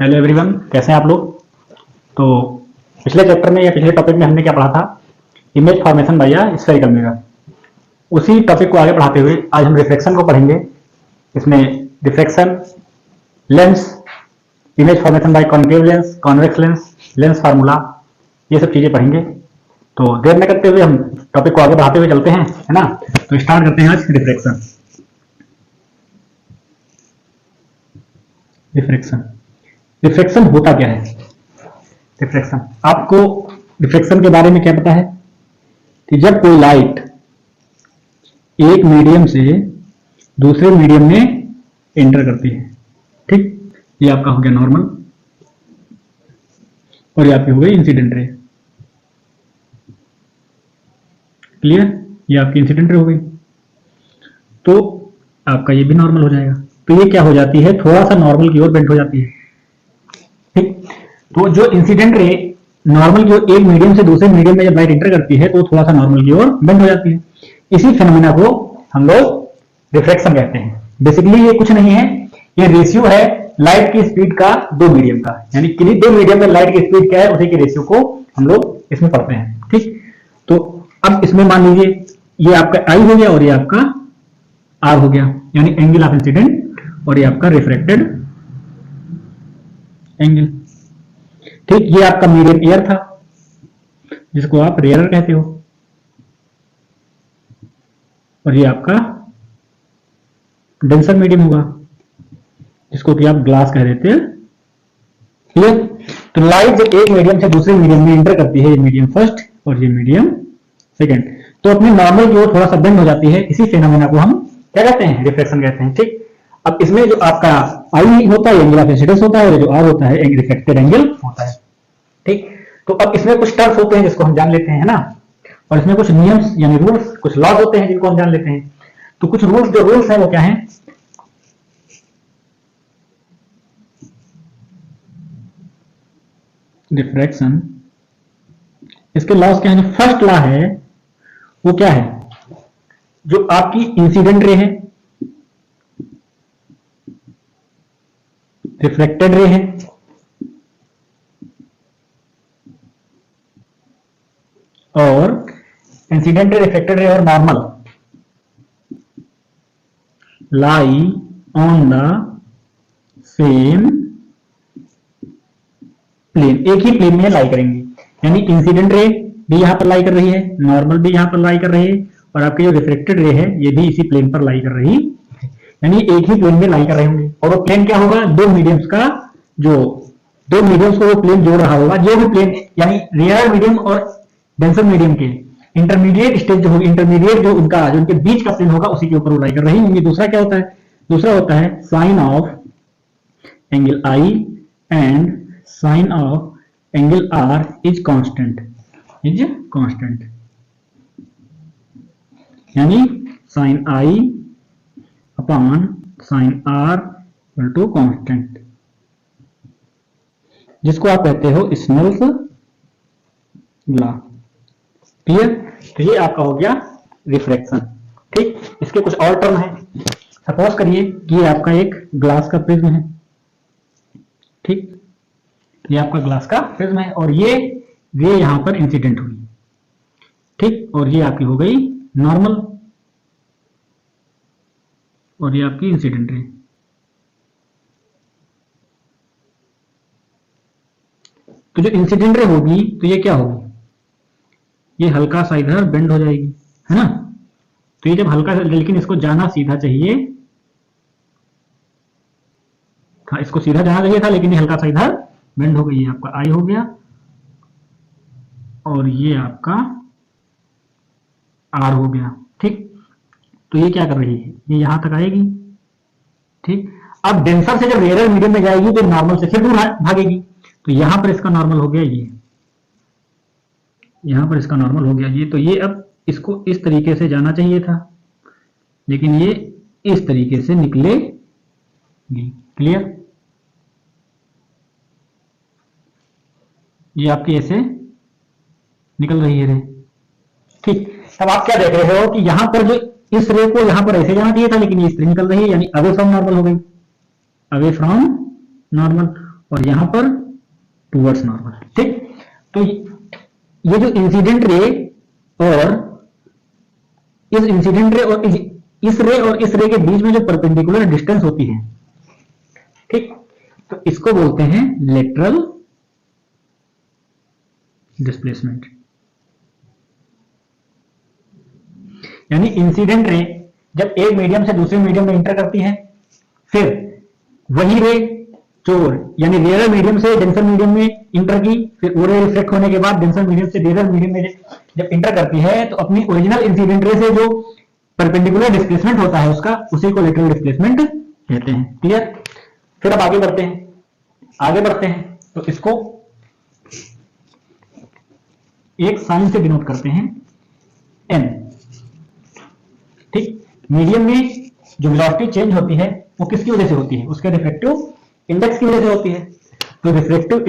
Hello everyone, कैसे हैं आप लोग। तो पिछले चैप्टर में या पिछले टॉपिक में हमने क्या पढ़ा था, image formation by spherical mirror. उसी टॉपिक को आगे बढ़ाते हुए आज हम रिफ्लेक्शन को पढ़ेंगे। इसमें reflection, lens, image formation by concave lens, convex lens, lens formula, ये सब चीजें पढ़ेंगे। तो देर न करते हुए हम टॉपिक को आगे बढ़ाते हुए चलते हैं, है ना। तो स्टार्ट करते हैं आज रिफ्लेक्शन। रिफ्लेक्शन होता क्या है। रिफ्लेक्शन, आपको रिफ्लेक्शन के बारे में क्या पता है कि जब कोई लाइट एक मीडियम से दूसरे मीडियम में एंटर करती है, ठीक, ये आपका हो गया नॉर्मल और ये आपकी हो गई इंसिडेंट रे। क्लियर, ये आपकी इंसिडेंट रे हो गई, तो आपका ये भी नॉर्मल हो जाएगा। तो ये क्या हो जाती है, थोड़ा सा नॉर्मल की ओर बेंड हो जाती है, ठीक। तो जो इंसिडेंट रे नॉर्मल की ओर एक मीडियम से दूसरे मीडियम में जब लाइट एंटर करती है तो थोड़ा सा नॉर्मल की ओर बेंड हो जाती है। इसी फिनोमेना को हम लोग रिफ्रैक्शन कहते हैं। बेसिकली ये कुछ नहीं है, ये रेशियो है लाइट की स्पीड का दो मीडियम का, यानी किन्हीं दो मीडियम में लाइट की स्पीड क्या है उसी के रेशियो को हम लोग इसमें पढ़ते हैं, ठीक। तो अब इसमें मान लीजिए ये आपका आई हो गया और ये आपका आर हो गया, यानी एंगल ऑफ इंसिडेंट, और ये आपका रिफ्रैक्टेड एंगल, ठीक। ये आपका मीडियम एयर था जिसको आप रेयर कहते हो, और ये आपका डेंसर मीडियम होगा जिसको कि आप ग्लास कह देते हैं। क्लियर। तो लाइट जब एक मीडियम से दूसरे मीडियम में एंटर करती है, ये मीडियम फर्स्ट और ये मीडियम सेकंड, तो अपने नॉर्मल की ओर थोड़ा सा बेंड हो जाती है। इसी फेनोमेना को हम क्या कहते हैं, रिफ्लेक्शन कहते हैं, ठीक। अब इसमें जो आपका आई होता है एंगल ऑफ इंसिडेंस होता है, और जो आर होता है रिफ्लेक्टेड एंगल होता है, ठीक। तो अब इसमें कुछ टर्म्स होते हैं जिसको हम जान लेते हैं ना, और इसमें कुछ नियम्स यानी रूल्स, कुछ लॉज होते हैं जिनको हम जान लेते हैं। तो कुछ रूल्स है वो क्या है, रिफ्रैक्शन, इसके लॉज क्या है। जो फर्स्ट लॉ है वो क्या है, जो आपकी इंसिडेंट रे है, रिफ्लेक्टेड रे है, और इंसिडेंट रे, रिफ्लेक्टेड रे और normal lie on the same plane, एक ही प्लेन में लाई करेंगे। यानी इंसिडेंट रे भी यहां पर लाई कर रही है, नॉर्मल भी यहां पर लाई कर रही है, और आपकी जो रिफ्लेक्टेड रे है ये भी इसी प्लेन पर लाई कर रही है, यानी एक ही प्लेन में लाई कर रहे होंगे। और वो प्लेन क्या होगा, दो मीडियम्स का, जो दो मीडियम्स को वो प्लेन जोड़ रहा होगा, जो भी प्लेन यानी रेयर मीडियम और डेंसर मीडियम के इंटरमीडिएट स्टेज जो होगी, इंटरमीडिएट जो उनका जो उनके बीच का प्लेन होगा उसी के ऊपर वो लाई कर रही होंगी। दूसरा क्या होता है, दूसरा होता है sine of angle I and sine of angle R is constant, यानी sine I upon sine R equal to constant, जिसको आप कहते हो स्नेल्स लॉ। क्लियर। तो ये आपका हो गया रिफ्रैक्शन, ठीक। इसके कुछ और टर्म है। सपोज करिए कि ये आपका एक ग्लास का प्रिज्म है, ठीक, ये आपका ग्लास का प्रिज्म है, और ये रे यहां पर इंसिडेंट हुई, ठीक, और ये आपकी हो गई नॉर्मल, और ये आपकी इंसिडेंट रे। तो जो इंसिडेंट रे होगी तो ये क्या होगी, ये हल्का सा इधर बेंड हो जाएगी, है ना। तो ये जब हल्का, लेकिन इसको जाना सीधा चाहिए था, इसको सीधा जाना चाहिए था, लेकिन ये हल्का सा इधर बेंड हो गई। है आपका आई हो गया और ये आपका आर हो गया, ठीक। तो ये क्या कर रही है, ये यहां तक आएगी, ठीक। अब डेंसर से जब रेयर मीडियम में जाएगी तो नॉर्मल से फिर दूर भागेगी। तो यहां पर इसका नॉर्मल हो गया ये, यहां पर इसका नॉर्मल हो गया ये। तो ये अब इसको इस तरीके से जाना चाहिए था, लेकिन ये इस तरीके से निकलेगी। क्लियर। ये आपकी ऐसे निकल रही है रे, ठीक। तब आप क्या देख रहे हो कि यहां पर जो इस रे को यहां पर ऐसे जाना चाहिए था, लेकिन ये इस तरह निकल रही है, यानी अवे फ्रॉम नॉर्मल हो गई, अवे फ्रॉम नॉर्मल। और यहां पर टूवर्ड्स नॉर्मल। ठीक, तो ये जो इंसिडेंट रे और इस इंसिडेंट रे और इस रे और इस रे के बीच में जो परपेंडिकुलर डिस्टेंस होती है, ठीक, तो इसको बोलते हैं लेटरल डिस्प्लेसमेंट। यानी इंसिडेंट रे जब एक मीडियम से दूसरे मीडियम में इंटर करती है, फिर वही रे जो यानी रेयर मीडियम से डेंसर मीडियम में इंटर की, फिर वो रे रिफ्लेक्ट होने के बाद डेंसर मीडियम से रेयर मीडियम में जब इंटर करती है, तो अपनी ओरिजिनल इंसिडेंट रे से जो परपेंडिकुलर डिस्प्लेसमेंट होता है उसका, उसी को लेटरल डिस्प्लेसमेंट कहते हैं। क्लियर? फिर अब आगे बढ़ते हैं, तो इसको एक साइन से डिनोट करते हैं n। ठीक, मीडियम में जो वेलोसिटी चेंज होती है वो किसकी वजह से होती है? उसके रिफ्रैक्टिव इंडेक्स की वजह से होती है। तो रिफ्रैक्टिव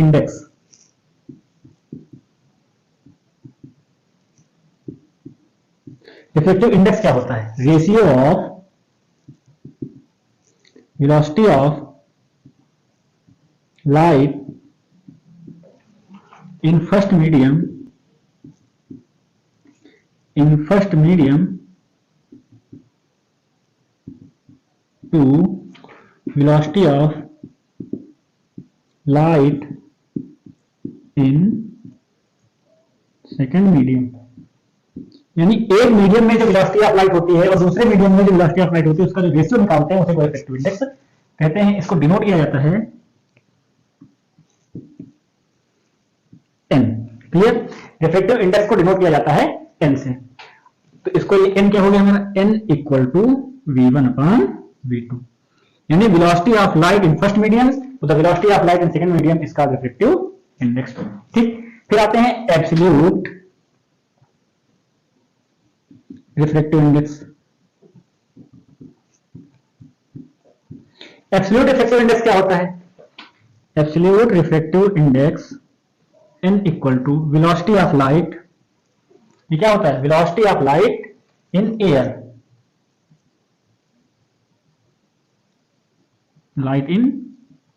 इंडेक्स क्या होता है? Ratio of velocity of light in first medium to velocity of light in second medium। यानी एक मीडियम में जो वेलोसिटी ऑफ लाइट होती है और दूसरे मीडियम में जो वेलोसिटी ऑफ लाइट होती है, उसका जो रेशियो निकालते हैं उसे को इफेक्टिव इंडेक्स कहते हैं। इसको डिनोट किया जाता है n। क्लियर? रिफ्रैक्टिव इंडेक्स को डिनोट किया जाता है n से। तो इसको ये n क्या हो गया हमारा? n equal to v1/v2। यानी velocity of light in first medium तो the velocity of light in second medium इसका रिफ्रैक्टिव इंडेक्स। ठीक, फिर आते हैं absolute refractive index. Absolute refractive index क्या होता है? Absolute refractive index n equal to velocity of light. ये क्या होता है? Velocity of light in air, light in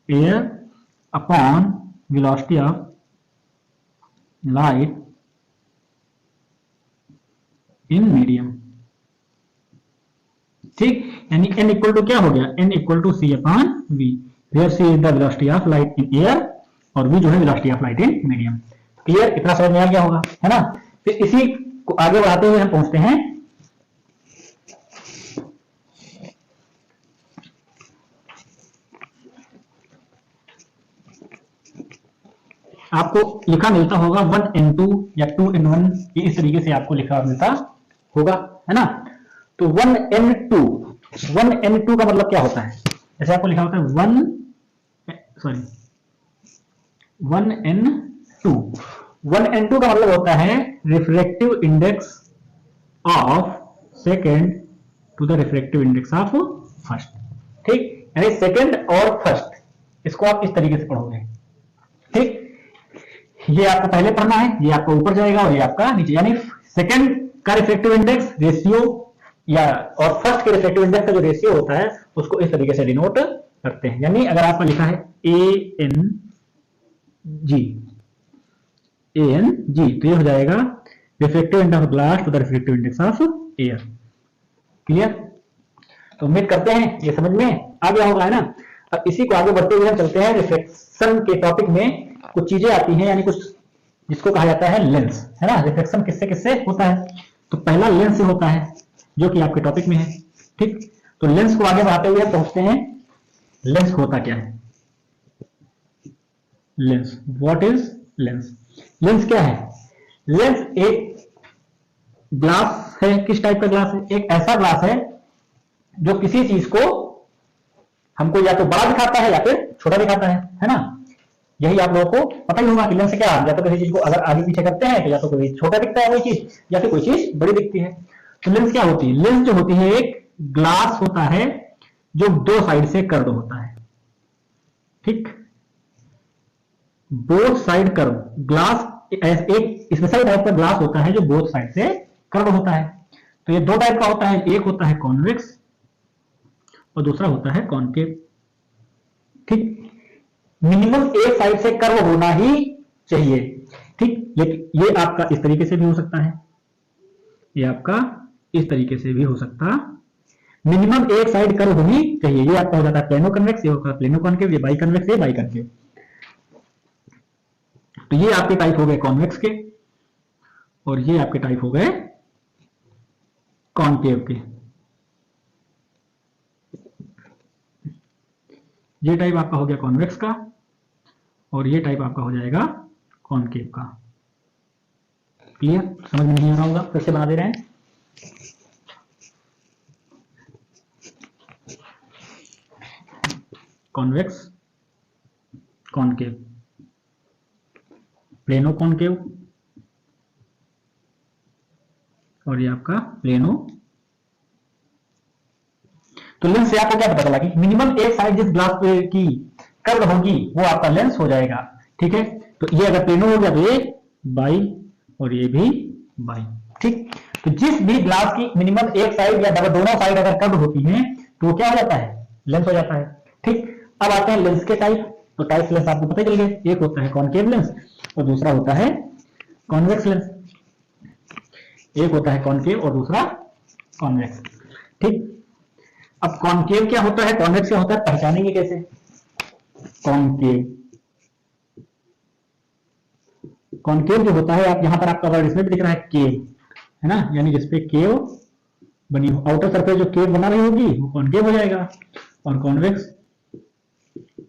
air upon velocity of light in medium। ठीक, यानी n इक्वल टू क्या हो गया? n equal to c upon v, where c is the velocity of light in air और v जो है velocity of light in medium. Clear? इतना समझ में आ गया होगा, है ना? फिर इसी को आगे बढ़ाते हुए हम पहुंचते हैं आपको लिखा मिलता होगा 1n2 या 2n1, ये इस तरीके से आपको लिखा मिलता होगा, है ना? तो 1n2 का मतलब क्या होता है? जैसे आपको लिखा होता है 1n2 का मतलब होता है refractive index of second to the refractive index of first. ठीक, यानी सेकेंड और फर्स्ट, इसको आप इस तरीके से पढ़ोगे। ठीक, ये आपको पहले पढ़ना है, ये आपको ऊपर जाएगा और ये आपका नीचे। यानी सेकंड का रिफ्रैक्टिव इंडेक्स रेशियो या और फर्स्ट के रिफ्रैक्टिव इंडेक्स का जो रेशियो होता है उसको इस तरीके से डिनोट करते हैं। यानी अगर आपका लिखा है ANG तो ये हो जाएगा refractive index of glass to the refractive index of air. Clear? तो उम्मीद करते हैं ये समझ में आ गया होगा, है ना? अब इसी को आगे बढ़ते हुए हम चलते हैं रिफ्लेक्शन के टॉपिक में। कुछ चीजें आती हैं, यानी कुछ जिसको कहा जाता है लेंस, है ना? रिफ्लेक्शन किससे किससे होता है? तो पहला लेंस से होता है, जो कि आपके टॉपिक में है। ठीक, तो लेंस को आगे बढ़ाते हुए पहुंचते हैं लेंस होता क्या है। Lens, what is lens? Lens क्या है? लेंस एक ग्लास है। किस टाइप का ग्लास है? एक ऐसा ग्लास है जो किसी चीज को हमको या तो बड़ा दिखाता है या फिर छोटा दिखाता है ना? यही आप लोगों को पता ही होगा कि लेंस क्या है। या तो किसी चीज को अगर आगे पीछे करते हैं तो या तो कोई छोटा दिखता है कोई चीज, या फिर कोई चीज बड़ी दिखती है। तो लेंस क्या होती है? लेंस जो होती है एक ग्लास होता है जो दो साइड से कर्व होता है। ठीक, बोथ साइड कर्व ग्लास एक स्पेशल टाइप का ग्लास होता है जो बोथ साइड से कर्व होता है। तो ये दो टाइप का होता है, एक होता है कॉन्वेक्स और दूसरा होता है कॉनकेव। ठीक, मिनिमम एक साइड से कर्व होना ही चाहिए। ठीक, लेकिन ये आपका इस तरीके से भी हो सकता है, ये आपका इस तरीके से भी हो सकता, मिनिमम एक साइड कर्व होनी चाहिए। ये आपका हो जाता है प्लेनो कन्वेक्स, ये होगा प्लेनो कॉन्केव, ये बाई कन्वेक्स, ये बाई कन्वेक्स। तो ये आपके टाइप हो गए कॉन्वेक्स के, और ये आपके टाइप हो गए कॉन्केव के। ये टाइप आपका हो गया कॉन्वेक्स का, और ये टाइप आपका हो जाएगा कॉन्केव का। क्लियर? समझ में नहीं आ रहा होगा, फिर से बना दे रहे हैं। कॉन्वेक्स, कॉन्केव, प्लेनो कॉन्केव, और ये आपका प्लेनो। तो लेंस से आपको क्या पता चला कि मिनिमम एक साइड जिस ग्लास की कर्व होगी वो आपका लेंस हो जाएगा। ठीक है, तो ये अगर प्लेनो हो गया तो ये बाई, और ये भी बाई। ठीक, तो जिस भी ग्लास की मिनिमम एक साइड या दोनों साइड अगर कर्व होती है तो वो क्या हो जाता है? लेंस हो जाता है। ठीक, अब आते हैं लेंस के टाइप। तो टाइप लेंस आपको पता चल गया, एक होता है कॉन्केव लेंस और दूसरा होता है कॉन्वेक्स लेंस। एक होता है कॉन्केव और दूसरा कॉन्वेक्स। ठीक, अब कॉन्केव क्या होता है, कॉन्वेक्स क्या होता है, पहचानेंगे कैसे? कॉन्केव, कॉन्केव जो होता है, आप यहां पर आपका वर्ड इसमें भी दिख रहा है केव, है ना, यानी जिसपे केव बनी हो, आउटर सरफेस जो केव बना रही होगी वो कॉन्केव हो जाएगा। और कॉन्वेक्स,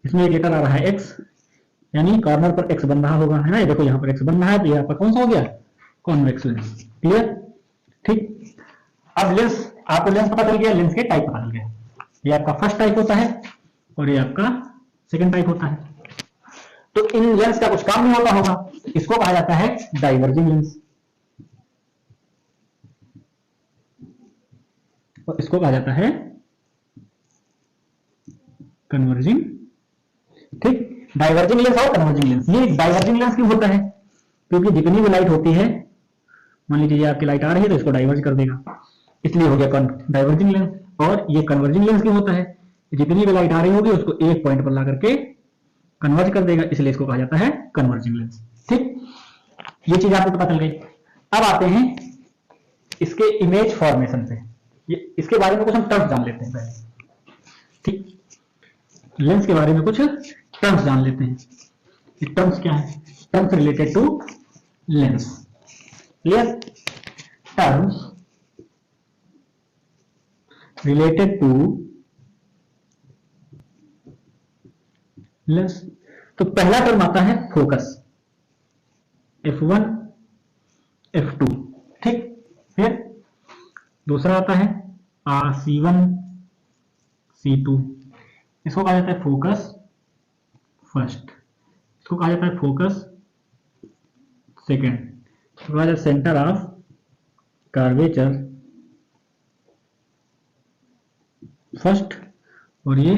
इसमें एक लेटर आ रहा है एक्स, यानी कॉर्नर पर एक्स बन रहा होगा, है ना, ये देखो यहां पर एक्स बन रहा है, तो ये आपका कौन सा हो गया? Convex lens. क्लियर? ठीक, अब लेंस, आपको लेंस पता चल गया, लेंस के टाइप पता चल गया। ये आपका फर्स्ट टाइप होता है और ये आपका सेकंड टाइप होता है। तो इन लेंस का कुछ काम नहीं होता होगा, इसको कहा जाता है डाइवर्जिंग लेंस, और इसको कहा जाता है कन्वर्जिंग। ठीक, डाइवर्जिंग लेंस और कन्वर्जिंग लेंस। ये डाइवर्जिंग लेंस क्यों होता है? क्योंकि जितनी भी लाइट होती है, मान लीजिए ये आपकी लाइट आ रही है तो इसको डाइवर्ज कर देगा, इसलिए हो गया डाइवर्जिंग लेंस। और ये कन्वर्जिंग लेंस क्यों होता है? जितनी भी लाइट आ रही होगी उसको एक पॉइंट पर ला करके कन्वर्ज कर देगा, इसलिए इसको कहा जाता है कन्वर्जिंग लेंस। ठीक, ये चीज आपको पता चल गई। अब आते हैं इसके इमेज फॉर्मेशन पे, इसके बारे में कुछ हम टर्म्स जान लेते हैं पहले। ठीक, लेंस के बारे में कुछ टर्म्स जान लेते हैं। ये टर्म्स क्या है? Terms related to lens. Clear? Terms related to lens. तो पहला टर्म आता है फोकस, F1 F2। ठीक, फिर दूसरा आता है C1 C2, इसको कहा जाता है फोकस फर्स्ट, इसको कहा जाता है फोकस सेकेंड, इसको कहा जाता है सेंटर ऑफ कर्वेचर फर्स्ट, और ये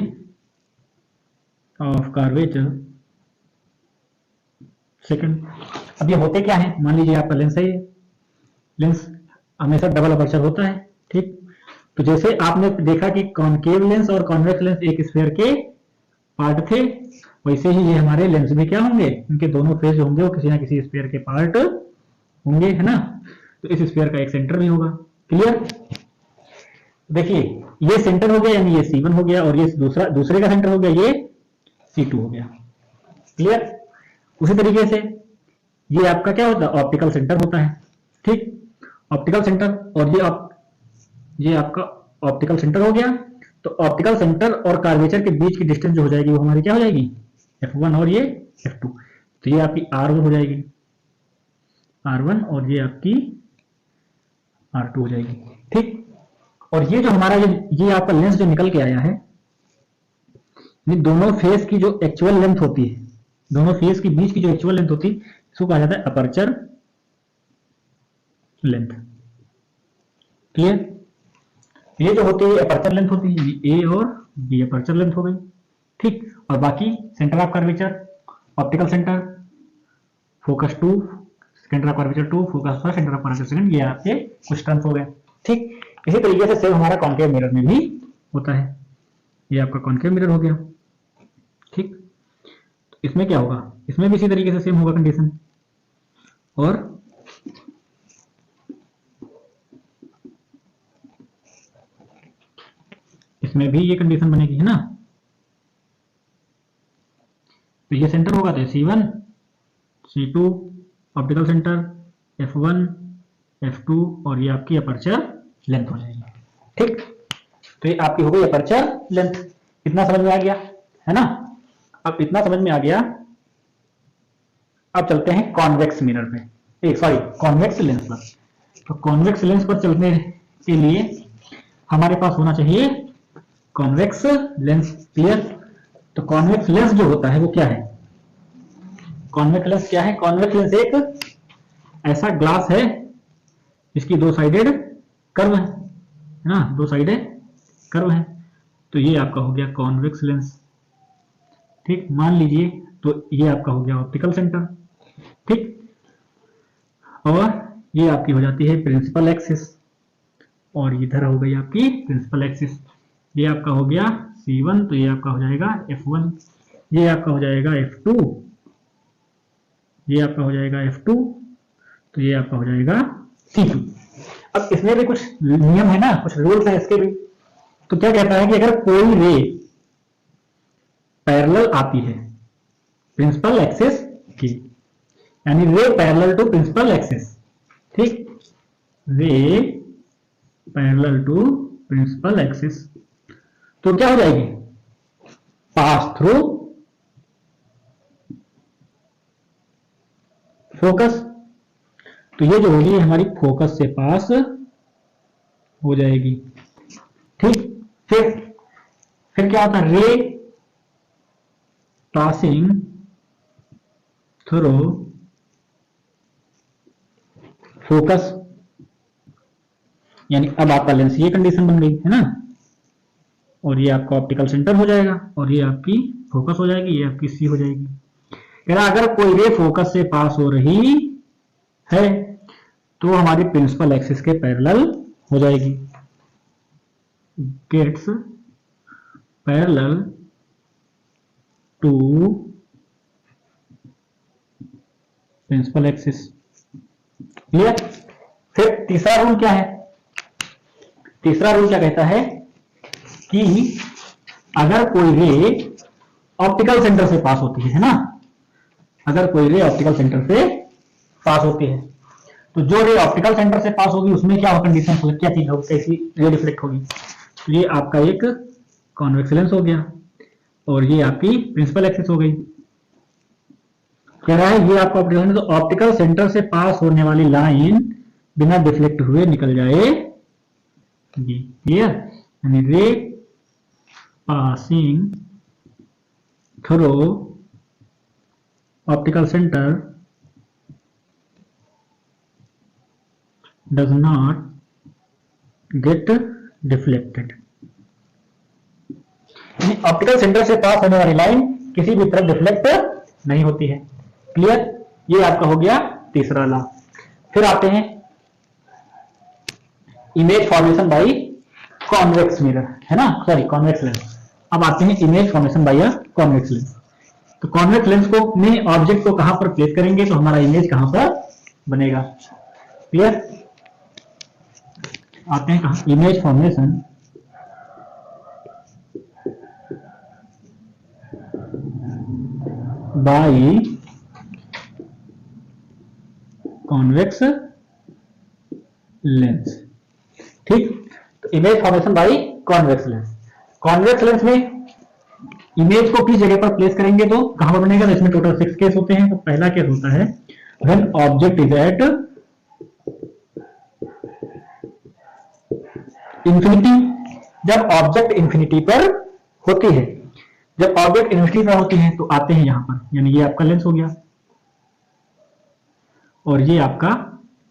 ऑफ कर्वेचर सेकंड। अब ये होते क्या है? मान लीजिए आपका लेंस है, ये लेंस हमेशा डबल अपर्चर होता है। ठीक, तो जैसे आपने देखा कि कॉन्केव लेंस और कॉन्वेक्स लेंस एक स्फीयर के पार्ट थे, वैसे ही ये हमारे लेंस में क्या होंगे, इनके दोनों फेस होंगे वो किसी ना किसी स्फीयर के पार्ट होंगे, है ना। तो इस स्फीयर का एक सेंटर भी होगा। क्लियर? देखिए ये सेंटर हो गया, यानी ये C1 हो गया, और ये दूसरे का सेंटर हो गया, ये C2 हो गया। क्लियर? उसी तरीके से ये आपका क्या होता है? ऑप्टिकल सेंटर होता है। ठीक, ऑप्टिकल सेंटर, और ये आपका ऑप्टिकल सेंटर हो गया। तो ऑप्टिकल सेंटर और कर्वेचर के बीच की डिस्टेंस जो हो जाएगी वो हमारी क्या हो जाएगी? F1, और ये F2। तो ये आपकी R1 हो जाएगी, R1, और ये आपकी R2 हो जाएगी। ठीक, और ये जो हमारा ये आपका लेंस जो निकल के आया है, ये दोनों फेस की जो एक्चुअल लेंथ होती है, दोनों फेस के बीच की जो एक्चुअल लेंथ होती है, इसको कहा जाता है अपर्चर लेंथ। क्लियर? ये जो होती है अपर्चर लेंथ होती है, ये A और B अपर्चर लेंथ हो गई। ठीक, और बाकी centre of curvature, optical centre, focus 2, centre of curvature 2, focus first, centre of curvature second, ये आपके कुछ टर्म्स हो गए। ठीक, इसी तरीके से सेम हमारा कॉन्केव मिरर में भी होता है। ये आपका कॉन्केव मिरर हो गया। ठीक, इसमें क्या होगा, इसमें भी इसी तरीके से सेम होगा कंडीशन, और इसमें भी ये कंडीशन बनेगी, है ना। तो ये सेंटर होगा तो C1 C2 optical centre F1 F2 और ये आपकी अपर्चर लेंथ हो जाएगी। ठीक, तो ये आपकी हो गई अपर्चर लेंथ। इतना समझ में आ गया, है ना। अब इतना समझ में आ गया, अब चलते हैं कॉन्वेक्स मिरर पे, सॉरी कॉन्वेक्स लेंस पर। तो कॉन्वेक्स लेंस पर चलने के लिए हमारे पास होना चाहिए कॉन्वेक्स लेंस। क्लियर। तो कॉन्वेक्स लेंस जो होता है वो क्या है, कॉन्वेक्स लेंस क्या है, कॉन्वेक्स लेंस एक ऐसा ग्लास है जिसकी दो साइडेड कर्व है ना, दो साइडेड कर्व है। तो ये आपका हो गया कॉन्वेक्स लेंस। ठीक, मान लीजिए तो ये आपका हो गया ऑप्टिकल सेंटर। ठीक, और ये आपकी हो जाती है प्रिंसिपल एक्सिस, और इधर हो गई आपकी प्रिंसिपल एक्सिस। ये आपका हो गया C1, तो ये आपका हो जाएगा F1, ये आपका हो जाएगा F2, ये आपका हो जाएगा F2, तो ये आपका हो जाएगा C2। अब इसमें भी कुछ नियम है ना, कुछ रूल्स है इसके भी। तो क्या कहता है कि अगर कोई रे पैरेलल आती है प्रिंसिपल एक्सिस की, यानी ray parallel to principal axis, ठीक, ray parallel to principal axis, तो क्या हो जाएगी, पास थ्रू फोकस। तो ये जो होगी हमारी फोकस से पास हो जाएगी। ठीक, फिर क्या होता है, रे पासिंग थ्रू फोकस, यानी अब आपका लेंस ये कंडीशन बन गई, है ना, और ये आपका ऑप्टिकल सेंटर हो जाएगा, और ये आपकी फोकस हो जाएगी, ये आपकी सी हो जाएगी। अगर कोई रे फोकस से पास हो रही है तो हमारी प्रिंसिपल एक्सिस के पैरेलल हो जाएगी, gets parallel to principal axis. Clear. फिर तीसरा रूल क्या है, तीसरा रूल क्या कहता है कि अगर कोई रे ऑप्टिकल सेंटर से पास होती है ना, अगर कोई रे ऑप्टिकल सेंटर से पास होती है, तो जो रे ऑप्टिकल सेंटर से पास होगी उसमें क्या कंडीशन, क्या चीज होगी, कैसी रे रिफ्लेक्ट होगी। तो ये आपका एक कॉन्वेक्स लेंस हो गया, और ये आपकी प्रिंसिपल एक्सिस हो गई। कह रहा है ये आपका ऑप्टिकल, तो ऑप्टिकल सेंटर से पास होने वाली लाइन बिना डिफ्लेक्ट हुए निकल जाएगी। क्लियर, यानी रे passing through optical centre does not get deflected। Optical centre से पास होने वाली लाइन किसी भी तरफ डिफ्लेक्ट नहीं होती है। क्लियर, ये आपका हो गया तीसरा लॉ। फिर आते हैं image formation by convex mirror, है ना, सॉरी कॉन्वेक्स लेंस। अब आते हैं image formation by convex lens. तो कॉन्वेक्स लेंस को में ऑब्जेक्ट को कहां पर प्लेस करेंगे तो हमारा इमेज कहां पर बनेगा। क्लियर, आते हैं कहां, image formation by convex lens. ठीक, तो image formation by convex lens. Convex lens में इमेज को किस जगह पर प्लेस करेंगे तो कहां पर बनेगा, तो इसमें टोटल 6 केस होते हैं। तो पहला केस होता है when object is at infinity, जब ऑब्जेक्ट इंफिनिटी पर होती है। जब ऑब्जेक्ट इंफिनिटी पर होती है तो आते हैं यहां पर, यानी ये आपका लेंस हो गया और ये आपका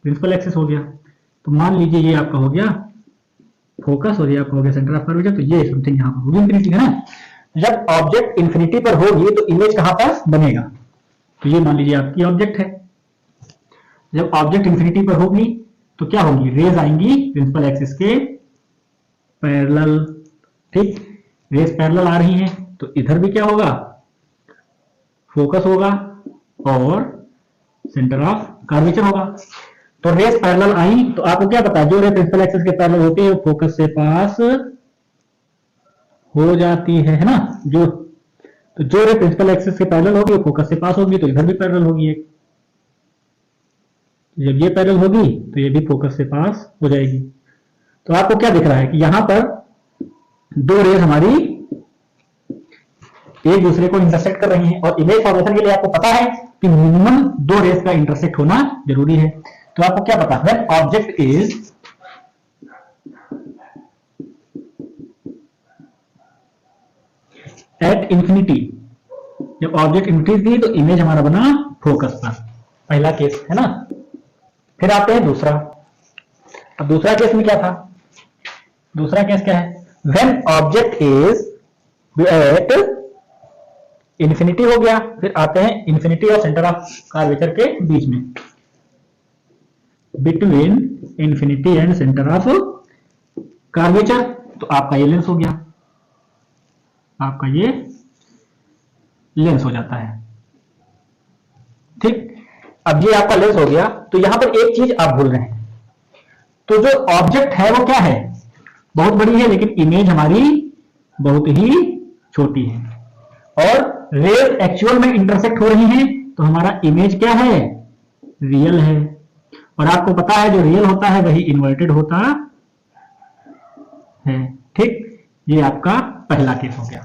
प्रिंसिपल एक्सिस हो गया। तो मान लीजिए ये आपका हो गया फोकस और ये आपका हो गया सेंटर ऑफ कर्वेचर। तो ये समथिंग यहां पर होगी इंफिनिटी, है ना। जब ऑब्जेक्ट इंफिनिटी पर होगी तो इमेज कहां पर बनेगा, तो ये मान लीजिए आपकी ऑब्जेक्ट है। जब ऑब्जेक्ट इंफिनिटी पर होगी तो क्या होगी, रेज आएंगी प्रिंसिपल एक्सिस के पैरेलल। ठीक, रेज पैरेलल आ रही हैं तो इधर भी क्या होगा, फोकस होगा और सेंटर ऑफ कर्वेचर होगा। तो रेस पैरेलल आई तो आपको क्या पता है, जो रे प्रिंसिपल एक्सिस के पैरेलल होती है वो फोकस से पास हो जाती है ना। जो रे प्रिंसिपल एक्सिस के पैरेलल होगी वो फोकस से पास होगी, तो इधर भी पैरेलल होगी एक। जब ये पैरेलल होगी तो ये भी फोकस से पास हो जाएगी। तो आपको क्या दिख रहा है कि यहां पर दो रेस हमारी एक दूसरे को इंटरसेक्ट कर रही हैं, और इमेज फॉर्मेशन के लिए आपको पता है कि मिनिमम दो रेस का इंटरसेक्ट होना जरूरी है। तो आपको क्या पता है, ऑब्जेक्ट इज एट इंफिनिटी, जब ऑब्जेक्ट इंफिनिटी थी तो इमेज हमारा बना फोकस पर, पहला केस है ना। फिर आते हैं दूसरा। अब दूसरा केस में क्या था, दूसरा केस क्या है, when object is at infinity हो गया। फिर आते हैं इंफिनिटी और सेंटर ऑफ कर्वेचर के बीच में, between infinity and centre of curvature. तो आपका ये लेंस हो गया, आपका ये लेंस हो जाता है। ठीक, अब ये आपका लेंस हो गया। तो यहां पर एक चीज आप भूल रहे हैं, तो जो ऑब्जेक्ट है वो क्या है, बहुत बड़ी है, लेकिन इमेज हमारी बहुत ही छोटी है, और रेज एक्चुअल में इंटरसेक्ट हो रही हैं, तो हमारा इमेज क्या है, रियल है। और आपको पता है जो रियल होता है वही इन्वर्टेड होता है। ठीक, ये आपका पहला केस हो गया।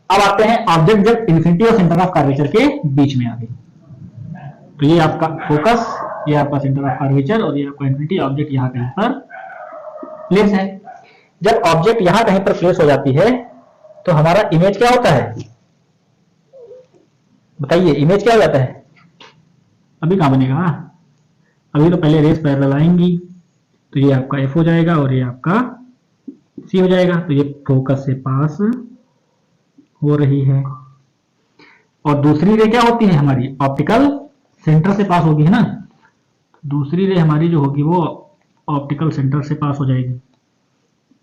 अब आते हैं ऑब्जेक्ट जब इंफिनिटी और सेंटर ऑफ कर्वेचर के बीच में आ गई, तो ये आपका फोकस, ये आपका सेंटर ऑफ कर्वेचर, और ये आपका इंफिनिटी। ऑब्जेक्ट यहां कहीं पर प्लेस है। जब ऑब्जेक्ट यहां कहीं पर प्लेस हो जाती है तो हमारा इमेज क्या होता है, बताइए इमेज क्या हो जाता है। अभी कहां बनेगा, अभी तो पहले रेस पैरेलल आएंगी, तो ये आपका एफ हो जाएगा और ये आपका सी हो जाएगा। तो ये फोकस से पास हो रही है, और दूसरी रे क्या होती है हमारी, ऑप्टिकल सेंटर से पास होगी, है ना। दूसरी रे हमारी जो होगी वो ऑप्टिकल सेंटर से पास हो जाएगी।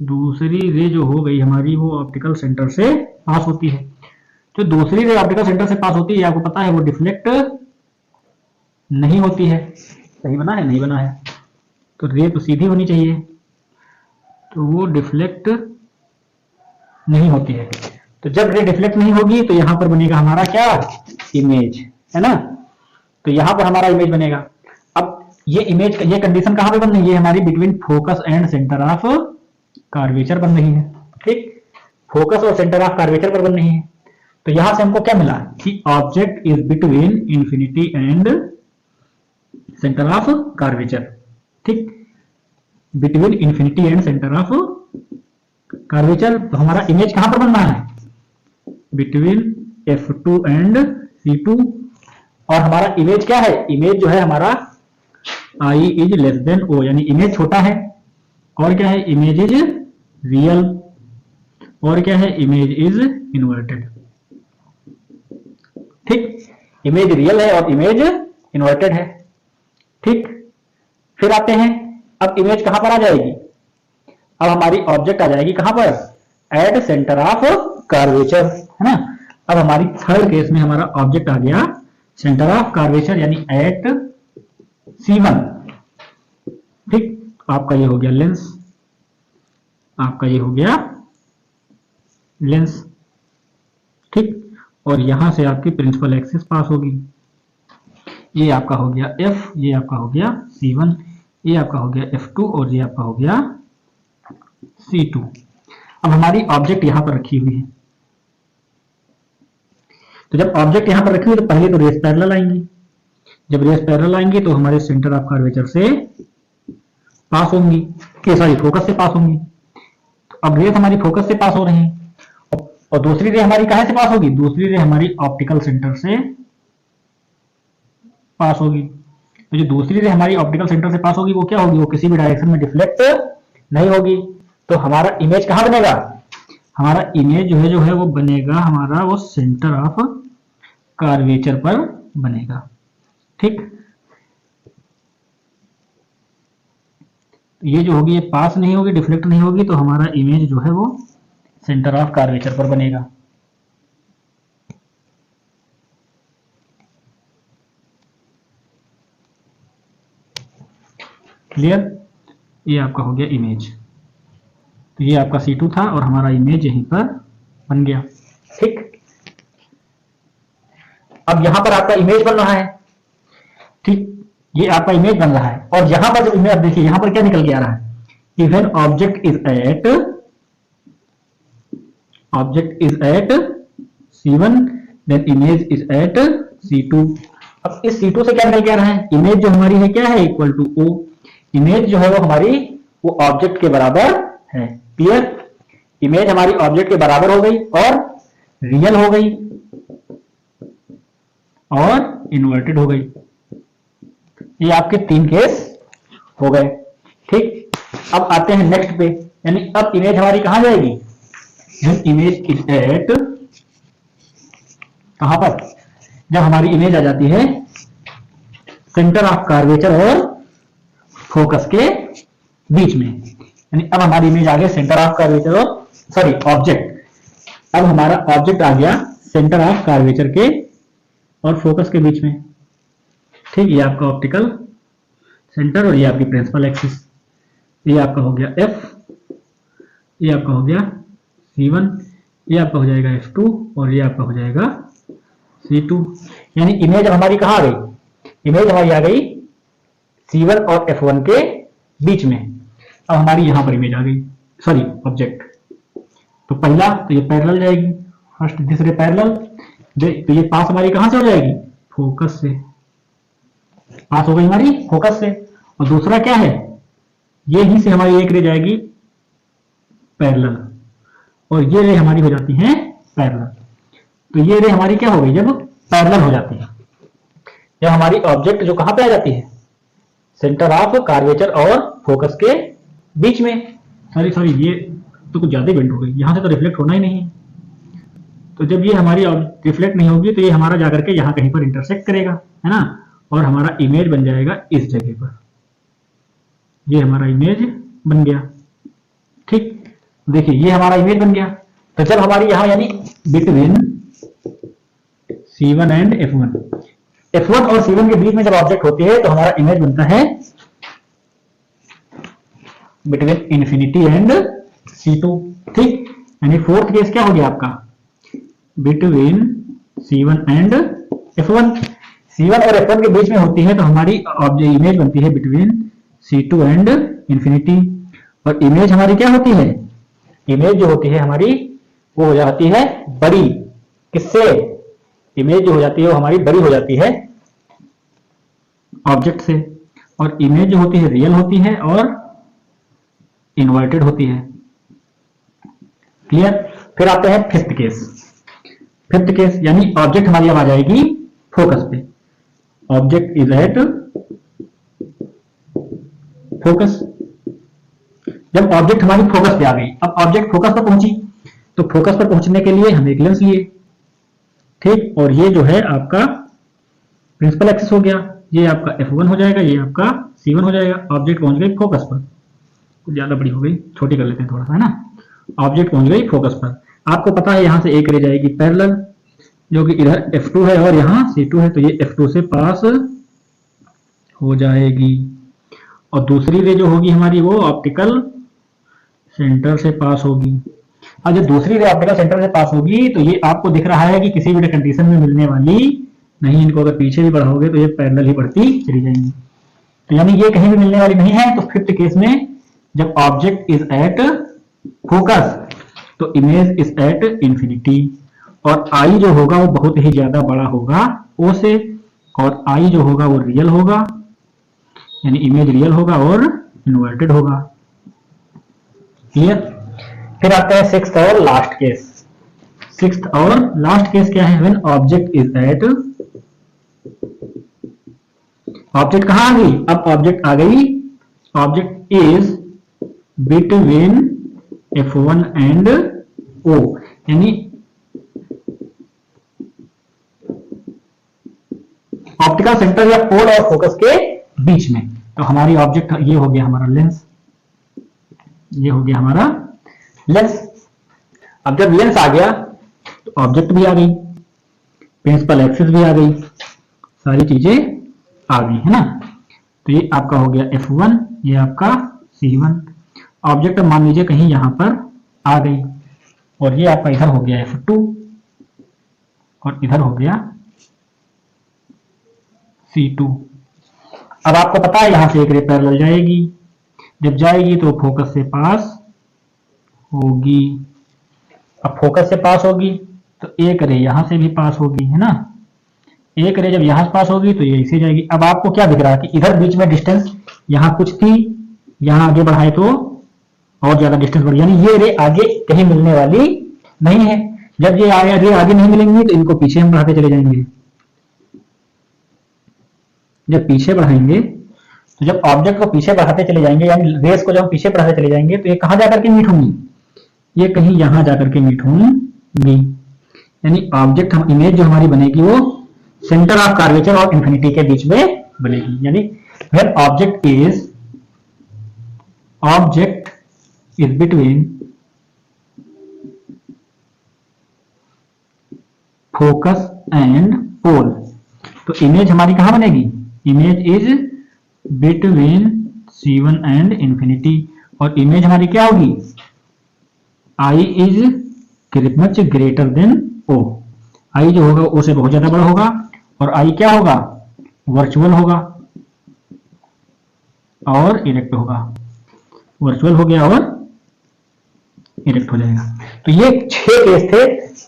दूसरी रे जो हो गई हमारी वो ऑप्टिकल सेंटर से पास होती है। जो दूसरी रे ऑप्टिकल सेंटर से पास होती है, आपको पता है वो डिफ्लेक्ट नहीं होती है। सही बना है, नहीं बना है, तो रे तो सीधी होनी चाहिए, तो वो डिफ्लेक्ट नहीं होती है। तो जब रे डिफ्लेक्ट नहीं होगी तो यहां पर बनेगा हमारा क्या, इमेज, है ना। तो यहां पर हमारा इमेज बनेगा। अब ये इमेज, ये कंडीशन कहां पे बन रही है, ये हमारी between focus and centre of curvature बन रही है। ठीक, फोकस और सेंटर ऑफ कर्वेचर पर बन रही है। तो यहां से हमको क्या मिला कि object is between infinity and centre of curvature. ठीक, between infinity and centre of curvature. तो हमारा इमेज कहां पर बनना है, बिटवीन F2 एंड C2। और हमारा इमेज क्या है, इमेज जो है हमारा I is less than O, यानी इमेज छोटा है। और क्या है, इमेज इज रियल। और क्या है, इमेज इज इन्वर्टेड। ठीक, इमेज रियल है और इमेज इन्वर्टेड है। ठीक, फिर आते हैं, अब इमेज कहां पर आ जाएगी, अब हमारी ऑब्जेक्ट आ जाएगी कहां पर, एट सेंटर ऑफ कर्वेचर, है ना। अब हमारी थर्ड केस में हमारा ऑब्जेक्ट आ गया सेंटर ऑफ कर्वेचर, यानी एट C1। ठीक, आपका ये हो गया लेंस, आपका ये हो गया लेंस। ठीक, और यहां से आपकी प्रिंसिपल एक्सिस पास होगी। ये आपका हो गया F, ये आपका हो गया C1, ये आपका हो गया F2 और ये आपका हो गया C2। अब हमारी ऑब्जेक्ट यहां पर रखी हुई है, तो जब ऑब्जेक्ट यहां पर रखी हुई तो पहले तो रेस पैरेलल आएंगी। जब रेस पैरेलल आएंगी तो हमारे सेंटर ऑफ कर्वेचर से पास होंगी, सॉरी फोकस से पास होंगी। तो अब रेस हमारी फोकस से पास हो रही है, और दूसरी रे हमारी कहां से पास होगी, दूसरी रे हमारी ऑप्टिकल सेंटर से पास होगी। तो जो दूसरी रे हमारी ऑप्टिकल सेंटर से पास होगी वो क्या होगी, वो किसी भी डायरेक्शन में डिफ्लेक्ट नहीं होगी। तो हमारा इमेज कहां बनेगा, हमारा इमेज जो है वो बनेगा हमारा वो सेंटर ऑफ कर्वेचर पर बनेगा। ठीक, ये जो होगी ये पास नहीं होगी, डिफ्लेक्ट नहीं होगी, तो हमारा इमेज जो है वो सेंटर ऑफ कर्वेचर पर बनेगा। क्लियर? ये आपका हो गया इमेज। तो ये आपका C2 था और हमारा इमेज यहीं पर बन गया। ठीक, अब यहां पर आपका इमेज बन रहा है। ठीक, ये आपका इमेज बन रहा है और यहां पर जब इमेज, देखिए यहां पर क्या निकल के आ रहा है, even object is at C1 then image is at C2। अब इस C2 से क्या निकल के आ रहा है, इमेज जो हमारी है क्या है, इक्वल टू O। इमेज जो है वो हमारी वो ऑब्जेक्ट के बराबर है। क्लियर? इमेज हमारी ऑब्जेक्ट के बराबर हो गई और रियल हो गई और इन्वर्टेड हो गई। ये आपके 3 केस हो गए। ठीक, अब आते हैं नेक्स्ट पे, यानी अब इमेज हमारी कहां जाएगी, इमेज इज एट, कहां पर, जब हमारी इमेज आ जाती है सेंटर ऑफ कर्वेचर और फोकस के बीच में, यानी अब हमारी इमेज आ गई सेंटर ऑफ कर्वेचर और सॉरी ऑब्जेक्ट, अब हमारा ऑब्जेक्ट आ गया सेंटर ऑफ कर्वेचर के और फोकस के बीच में। ठीक, ये आपका ऑप्टिकल सेंटर और ये आपकी प्रिंसिपल एक्सिस। ये आपका हो गया F, ये आपका हो गया C1, ये आपका हो जाएगा F2 और ये आपका हो जाएगा C2। यानी इमेज हमारी कहां आ गई, इमेज हमारी आ गई C1 और F1 के बीच में। अब हमारी यहां पर इमेज आ गई, सॉरी ऑब्जेक्ट। तो पहला तो ये पैरेलल जाएगी, फर्स्ट दूसरे पैरेलल, तो ये पास हमारी कहां से हो जाएगी, फोकस से, पास हो गई हमारी फोकस से। और दूसरा क्या है, ये ही से हमारी एक रे जाएगी पैरेलल और ये रे हमारी हो जाती है पैरेलल। तो ये रे हमारी क्या हो गई, जब पैरेलल हो जाती है, जब हमारी ऑब्जेक्ट जो कहां पे आ जाती है, सेंटर ऑफ कर्वेचर और फोकस के बीच में। सॉरी ये तो कुछ ज्यादा बेंड हो गई, यहां से तो रिफ्लेक्ट होना ही नहीं है। तो जब ये हमारी रिफ्लेक्ट नहीं होगी तो ये हमारा जाकर के यहां कहीं पर इंटरसेक्ट करेगा, है ना, और हमारा इमेज बन जाएगा इस जगह पर। ये हमारा इमेज बन गया। ठीक, देखिए ये हमारा इमेज बन गया। तो जब हमारी यहां यानी बिटवीन C1 एंड F1 और C1 के बीच में जब ऑब्जेक्ट होती है तो हमारा इमेज बनता है बिटवीन इन्फिनिटी एंड C2। ठीक, यानी फोर्थ केस क्या हो गया आपका, between C1 and F1। C1 और F1 के बीच में होती है तो हमारी ऑब्जेक्ट इमेज बनती है बिटवीन C2 एंड इन्फिनिटी। और इमेज हमारी क्या होती है, इमेज जो होती है हमारी वो हो जाती है बड़ी, किससे, इमेज जो हो जाती है वो हमारी बड़ी हो जाती है ऑब्जेक्ट से। और इमेज जो होती है रियल होती है और इन्वर्टेड होती है। क्लियर? फिर आते हैं फिफ्थ केस। फिफ्थ केस यानी ऑब्जेक्ट हमारी अब आ जाएगी फोकस पे, ऑब्जेक्ट इज एट फोकस। जब ऑब्जेक्ट हमारी फोकस पे आ गई, अब ऑब्जेक्ट फोकस पर पहुंची, तो फोकस पर पहुंचने के लिए हम एक लेंस लिए। ठीक, और ये जो है आपका प्रिंसिपल एक्सिस हो गया, ये आपका F1 हो जाएगा, ये आपका C1 हो जाएगा। ऑब्जेक्ट पहुंच गई फोकस पर, कुछ ज्यादा बड़ी हो गई, छोटी कर लेते हैं थोड़ा सा, है ना। ऑब्जेक्ट पहुंच गई फोकस पर। आपको पता है यहां से एक रे जाएगी पैरेलल, जो कि इधर F2 है और यहां C2 है, तो ये F2 से पास हो जाएगी। और दूसरी रे जो होगी हमारी वो ऑप्टिकल सेंटर से पास होगी। अब जब दूसरी रे ऑप्टिकल सेंटर से पास होगी तो ये आपको दिख रहा है कि किसी भी कंडीशन में मिलने वाली नहीं, इनको अगर पीछे भी बढ़ाओगे तो ये पैरेलल ही बढ़ती चली जाएंगी। तो यानी ये कहीं भी मिलने वाली नहीं है। तो फिफ्थ केस में जब ऑब्जेक्ट इज एट फोकस तो इमेज इज एट इंफिनिटी, और आई जो होगा वो बहुत ही ज्यादा बड़ा होगा ओ से, और आई जो होगा वो रियल होगा, यानी इमेज रियल होगा और इन्वर्टेड होगा। क्लियर? फिर आता है सिक्स्थ और लास्ट केस। सिक्स्थ और लास्ट केस क्या है, when object is at, object कहां आ गई, अब ऑब्जेक्ट आ गई, object is between F1 and O, यानी ऑप्टिकल सेंटर या पोल और फोकस के बीच में। तो हमारी ऑब्जेक्ट ये हो गया हमारा लेंस, ये हो गया हमारा लेंस। अब जब लेंस आ गया तो ऑब्जेक्ट भी आ गई, प्रिंसिपल एक्सिस भी आ गई, सारी चीजें आ गई, है ना। तो ये आपका हो गया F1 ये आपका C1। ऑब्जेक्ट मान लीजिए कहीं यहां पर आ गई और ये आपका इधर हो गया F2 और इधर हो गया C2। अब आपको पता है यहां से एक रे पैरेलल जाएगी, जब जाएगी तो फोकस से पास होगी। अब फोकस से पास होगी तो एक रे यहां से भी पास होगी, है ना। एक रे जब यहां से पास होगी तो ये ऐसे जाएगी। अब आपको क्या दिख रहा है कि इधर बीच में डिस्टेंस यहां कुछ थी, यहां आगे बढ़ाए तो और ज्यादा डिस्टेंस बढ़, यानी ये रे आगे कहीं मिलने वाली नहीं है। जब ये रे आगे नहीं मिलेंगी तो इनको पीछे हम बढ़ाते चले जाएंगे। जब पीछे बढ़ाएंगे तो जब ऑब्जेक्ट को पीछे बढ़ाते चले जाएंगे, यानी रेस को जब हम पीछे बढ़ाते चले जाएंगे तो ये कहां जाकर के मीट होंगी, ये कहीं यहां जाकर के मीट होंगी। यानी ऑब्जेक्ट हम इमेज जो हमारी बनेगी वो सेंटर ऑफ कर्वेचर और इंफिनिटी के बीच में बनेगी। यानी where object is between focus and pole, तो इमेज हमारी कहां बनेगी, image is between C1 and infinity. और इमेज हमारी क्या होगी, I is much greater than O। I जो होगा O से बहुत ज्यादा बड़ा होगा और I क्या होगा, वर्चुअल होगा और इरेक्ट होगा। वर्चुअल हो गया और इरेक्ट हो जाएगा। तो ये 6 केस थे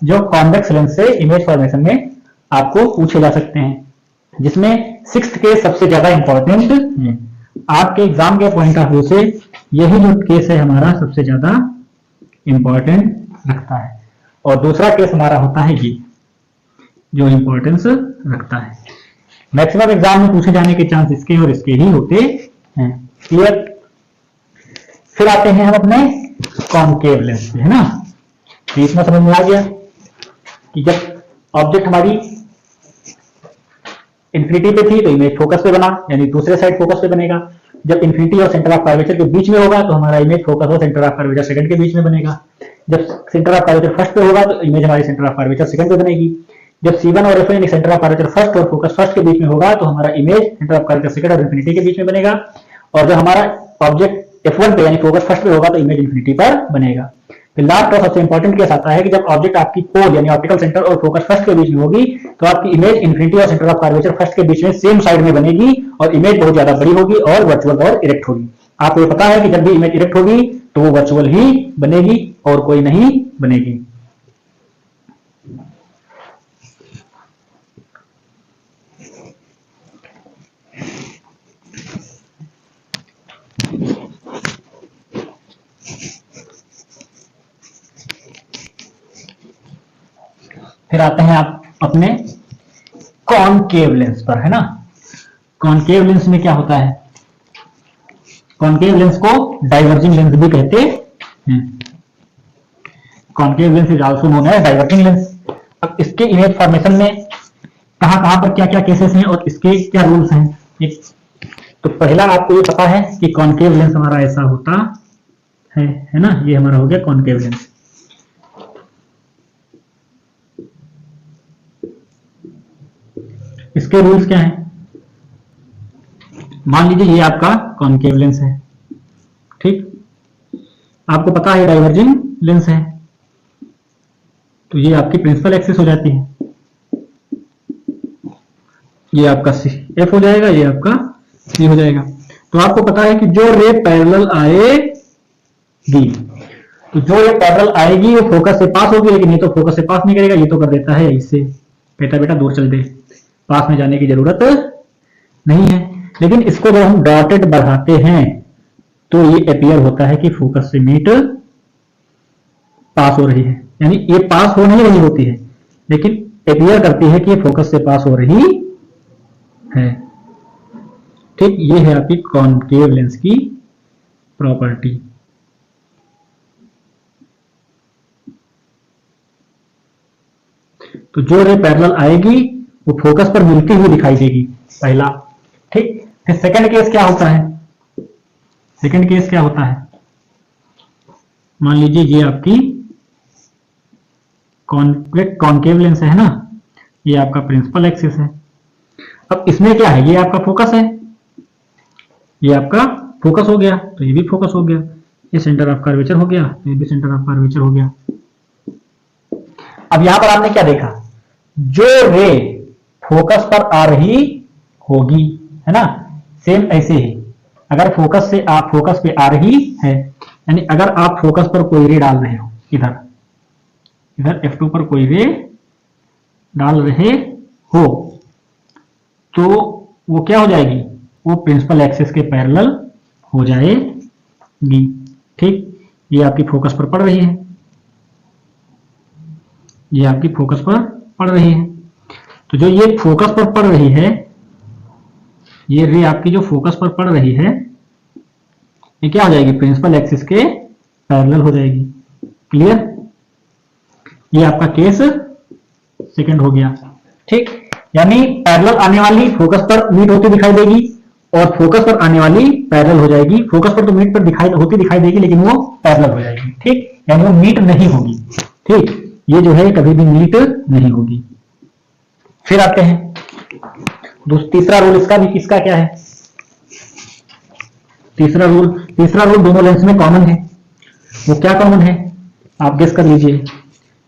जो कॉन्वेक्स लेंस से इमेज फॉर्मेशन में आपको पूछे जा सकते हैं, जिसमें 6th केस सबसे ज्यादा इंपॉर्टेंट है। आपके एग्जाम के पॉइंट ऑफ व्यू से यही जो केस है हमारा सबसे ज्यादा इंपॉर्टेंट रखता है। और दूसरा केस हमारा होता है ये जो इंपॉर्टेंस रखता है। मैक्सिमम एग्जाम में पूछे जाने के चांस इसके और इसके ही होते हैं। क्लियर। फिर आते हैं हम अपने कॉनकेव लेंस पे, है ना। तो इसमें समझ में आ गया कि जब ऑब्जेक्ट हमारी इंफिनिटी पे थी तो इमेज फोकस पे बना, यानी दूसरे साइड फोकस पे बनेगा। जब इंफिनिटी और सेंटर ऑफ कर्वेचर के बीच में होगा तो हमारा इमेज फोकस और सेंटर ऑफ कर्वेचर सेकंड के बीच में बनेगा। जब सेंटर ऑफ कर्वेचर फर्स्ट पे होगा तो इमेज हमारी सेंटर ऑफ कर्वेचर सेकंड पे बनेगी। जब C1 और F1 centre of curvature first और फोकस फर्स्ट के बीच में होगा तो हमारा image centre of curvature second और इंफिनिटी के बीच में बनेगा। और जब हमारा ऑब्जेक्ट F1 पे यानी फोकस फर्स्ट पे होगा तो इमेज इंफिनिटी पर बनेगा। फिर लास्ट और सबसे इंपॉर्टेंट केस आता है कि जब ऑब्जेक्ट आपकी पोल यानी ऑप्टिकल सेंटर और फोकस फर्स्ट के बीच में होगी तो आपकी इमेज इंफिनिटी और सेंटर ऑफ कर्वेचर फर्स्ट के बीच में सेम साइड में बनेगी और इमेज बहुत ज्यादा बड़ी होगी और वर्चुअल और इरेक्ट होगी। आपको ये पता है कि जब भी इमेज इरेक्ट होगी तो वो वर्चुअल ही बनेगी और कोई नहीं बनेगी। फिर आते हैं आप अपने कॉनकेव लेंस पर, है ना। कॉनकेव लेंस में क्या होता है, कॉनकेव लेंस को डाइवर्जिंग लेंस भी कहते हैं। Concave lens is also known as diverging lens. अब इसके इमेज फॉर्मेशन में कहां पर क्या क्या केसेस हैं और इसके क्या रूल्स हैं। तो पहला आपको ये पता है कि कॉनकेव लेंस हमारा ऐसा होता है ना। ये हमारा हो गया कॉनकेव लेंस। इसके रूल्स क्या हैं। मान लीजिए ये आपका कॉनकेव लेंस है, ठीक। आपको पता है डाइवर्जिंग लेंस है तो ये आपकी प्रिंसिपल एक्सिस हो जाती है। ये आपका F हो जाएगा, ये आपका C हो जाएगा। तो आपको पता है कि जो रे पैरेलल आएगी तो जो रे पैरेलल आएगी वो फोकस से पास होगी, लेकिन ये तो फोकस से पास नहीं करेगा, ये तो कर देता है इससे, बेटा बेटा दूर चल दे, पास में जाने की जरूरत नहीं है। लेकिन इसको जब हम डॉटेड बढ़ाते हैं तो ये अपीयर होता है कि फोकस से मीट पास हो रही है, यानी ये पास हो नहीं रही होती है लेकिन अपीयर करती है कि ये फोकस से पास हो रही है, ठीक। ये है आपकी कॉनकेव लेंस की प्रॉपर्टी। तो जो रे पैरेलल आएगी वो फोकस पर मिलती हुई दिखाई देगी, पहला, ठीक। फिर सेकंड केस क्या होता है, सेकंड केस क्या होता है, मान लीजिए ये आपकी कॉनकेव लेंस है ना, ये आपका प्रिंसिपल एक्सिस है। अब इसमें क्या है, ये आपका फोकस है, ये आपका फोकस हो गया तो ये भी फोकस हो गया, ये सेंटर ऑफ कर्वेचर हो गया, ये भी सेंटर ऑफ कर्वेचर हो गया। अब यहां पर आपने क्या देखा, जो रे फोकस पर आ रही होगी, है ना, सेम ऐसे ही अगर फोकस से आप फोकस पे आ रही है, यानी अगर आप फोकस पर कोई रे डाल रहे हो, इधर इधर F2 पर कोई रे डाल रहे हो, तो वो क्या हो जाएगी, वो प्रिंसिपल एक्सिस के पैरेलल हो जाएगी। ठीक, ये आपकी फोकस पर पड़ रही है, ये आपकी फोकस पर पड़ रही है। तो जो ये फोकस पर पड़ रही है, ये रे आपकी जो फोकस पर पड़ रही है, ये क्या हो जाएगी, प्रिंसिपल एक्सिस के पैरेलल हो जाएगी। क्लियर, ये आपका केस सेकंड हो गया। ठीक, यानी पैरेलल आने वाली फोकस पर मीट होती दिखाई देगी और फोकस पर आने वाली पैरेलल हो जाएगी। फोकस पर तो मीट पर दिखाई देगी लेकिन वो पैरेलल हो जाएगी। ठीक, यानी वो मीट नहीं होगी। ठीक, ये जो है कभी भी मीट नहीं होगी। फिर आते हैं तीसरा रूल, इसका क्या है, तीसरा रूल दोनों लेंस में कॉमन है। वो क्या कॉमन है आप गेस कर लीजिए।